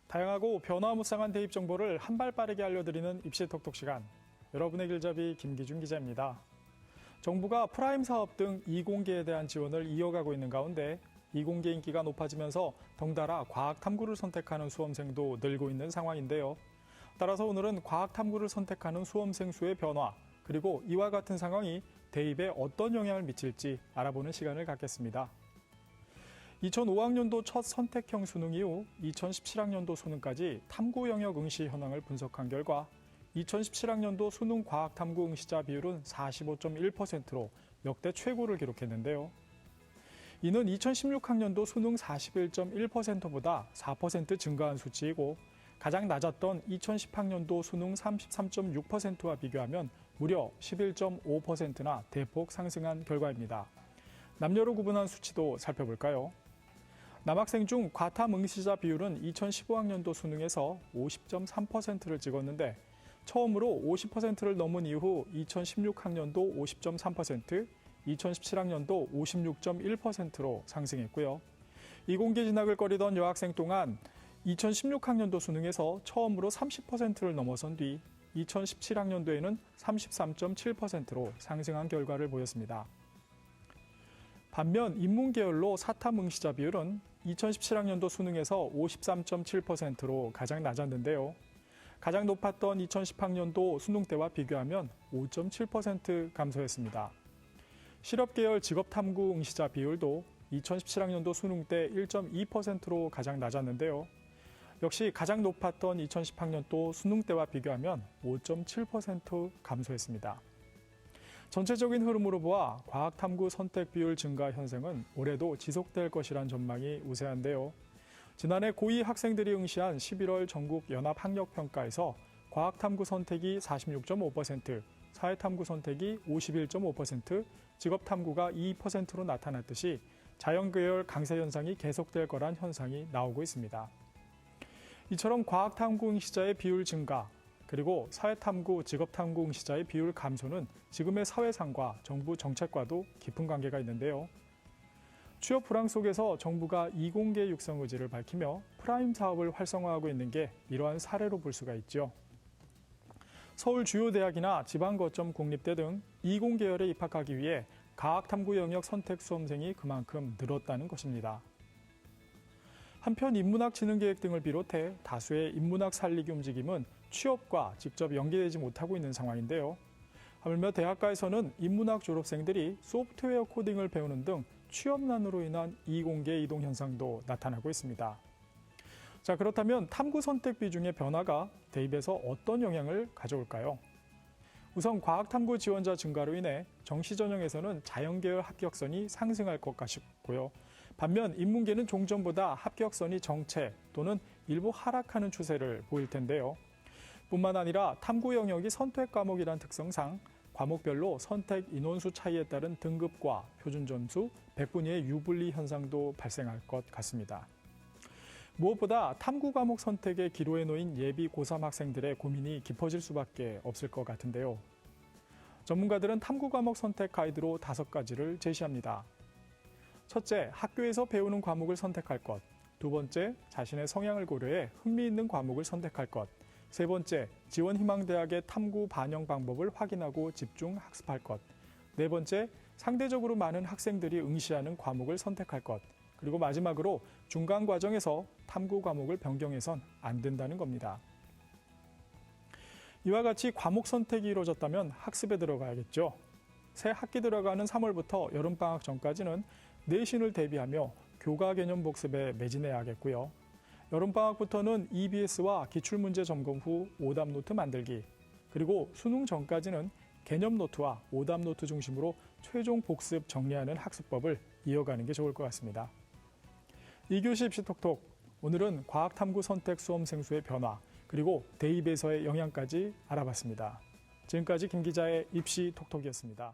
다양하고 변화무쌍한 대입 정보를 한 발 빠르게 알려드리는 입시 톡톡 시간. 여러분의 길잡이 김기준 기자입니다. 정부가 프라임 사업 등 이공계에 대한 지원을 이어가고 있는 가운데 이공계 인기가 높아지면서 덩달아 과학 탐구를 선택하는 수험생도 늘고 있는 상황인데요. 따라서 오늘은 과학 탐구를 선택하는 수험생 수의 변화, 그리고 이와 같은 상황이 대입에 어떤 영향을 미칠지 알아보는 시간을 갖겠습니다. 2005학년도 첫 선택형 수능 이후 2017학년도 수능까지 탐구 영역 응시 현황을 분석한 결과 2017학년도 수능 과학 탐구 응시자 비율은 45.1%로 역대 최고를 기록했는데요. 이는 2016학년도 수능 41.1%보다 4% 증가한 수치이고 가장 낮았던 2010학년도 수능 33.6%와 비교하면 무려 11.5%나 대폭 상승한 결과입니다. 남녀로 구분한 수치도 살펴볼까요? 남학생 중 과탐 응시자 비율은 2015학년도 수능에서 50.3%를 찍었는데 처음으로 50%를 넘은 이후 2016학년도 50.3%, 2017학년도 56.1%로 상승했고요. 이공계 진학을 꺼리던 여학생 동안 2016학년도 수능에서 처음으로 30%를 넘어선 뒤 2017학년도에는 33.7%로 상승한 결과를 보였습니다. 반면 인문계열로 사탐 응시자 비율은 2017학년도 수능에서 53.7%로 가장 낮았는데요. 가장 높았던 2010학년도 수능 때와 비교하면 5.7% 감소했습니다. 실업계열 직업탐구 응시자 비율도 2017학년도 수능 때 1.2%로 가장 낮았는데요. 역시 가장 높았던 2010학년도 수능 때와 비교하면 5.7% 감소했습니다. 전체적인 흐름으로 보아 과학탐구 선택 비율 증가 현상은 올해도 지속될 것이란 전망이 우세한데요. 지난해 고2 학생들이 응시한 11월 전국 연합학력평가에서 과학탐구 선택이 46.5%, 사회탐구 선택이 51.5%, 직업탐구가 2%로 나타났듯이 자연계열 강세 현상이 계속될 거란 현상이 나오고 있습니다. 이처럼 과학탐구 응시자의 비율 증가, 그리고 사회탐구, 직업탐구 응시자의 비율 감소는 지금의 사회상과 정부 정책과도 깊은 관계가 있는데요. 취업 불황 속에서 정부가 이공계 육성 의지를 밝히며 프라임 사업을 활성화하고 있는 게 이러한 사례로 볼 수가 있죠. 서울 주요 대학이나 지방거점 국립대 등 이공계열에 입학하기 위해 과학탐구 영역 선택 수험생이 그만큼 늘었다는 것입니다. 한편 인문학 진흥 계획 등을 비롯해 다수의 인문학 살리기 움직임은 취업과 직접 연계되지 못하고 있는 상황인데요. 하물며 대학가에서는 인문학 졸업생들이 소프트웨어 코딩을 배우는 등 취업난으로 인한 이공계 이동 현상도 나타나고 있습니다. 자, 그렇다면 탐구 선택 비중의 변화가 대입에서 어떤 영향을 가져올까요? 우선 과학탐구 지원자 증가로 인해 정시 전형에서는 자연계열 합격선이 상승할 것 같고요. 반면 인문계는 종전보다 합격선이 정체 또는 일부 하락하는 추세를 보일 텐데요. 뿐만 아니라 탐구 영역이 선택 과목이란 특성상 과목별로 선택 인원수 차이에 따른 등급과 표준 점수, 백분위의 유불리 현상도 발생할 것 같습니다. 무엇보다 탐구 과목 선택에 기로에 놓인 예비 고3 학생들의 고민이 깊어질 수밖에 없을 것 같은데요. 전문가들은 탐구 과목 선택 가이드로 5가지를 제시합니다. 첫째, 학교에서 배우는 과목을 선택할 것. 두 번째, 자신의 성향을 고려해 흥미있는 과목을 선택할 것. 세 번째, 지원 희망 대학의 탐구 반영 방법을 확인하고 집중 학습할 것. 네 번째, 상대적으로 많은 학생들이 응시하는 과목을 선택할 것. 그리고 마지막으로 중간 과정에서 탐구 과목을 변경해선 안 된다는 겁니다. 이와 같이 과목 선택이 이루어졌다면 학습에 들어가야겠죠. 새 학기 들어가는 3월부터 여름방학 전까지는 내신을 대비하며 교과 개념 복습에 매진해야겠고요. 여름방학부터는 EBS와 기출문제 점검 후 오답노트 만들기, 그리고 수능 전까지는 개념 노트와 오답 노트 중심으로 최종 복습 정리하는 학습법을 이어가는 게 좋을 것 같습니다. 2교시 입시 톡톡, 오늘은 과학탐구 선택 수험생 수의 변화, 그리고 대입에서의 영향까지 알아봤습니다. 지금까지 김 기자의 입시 톡톡이었습니다.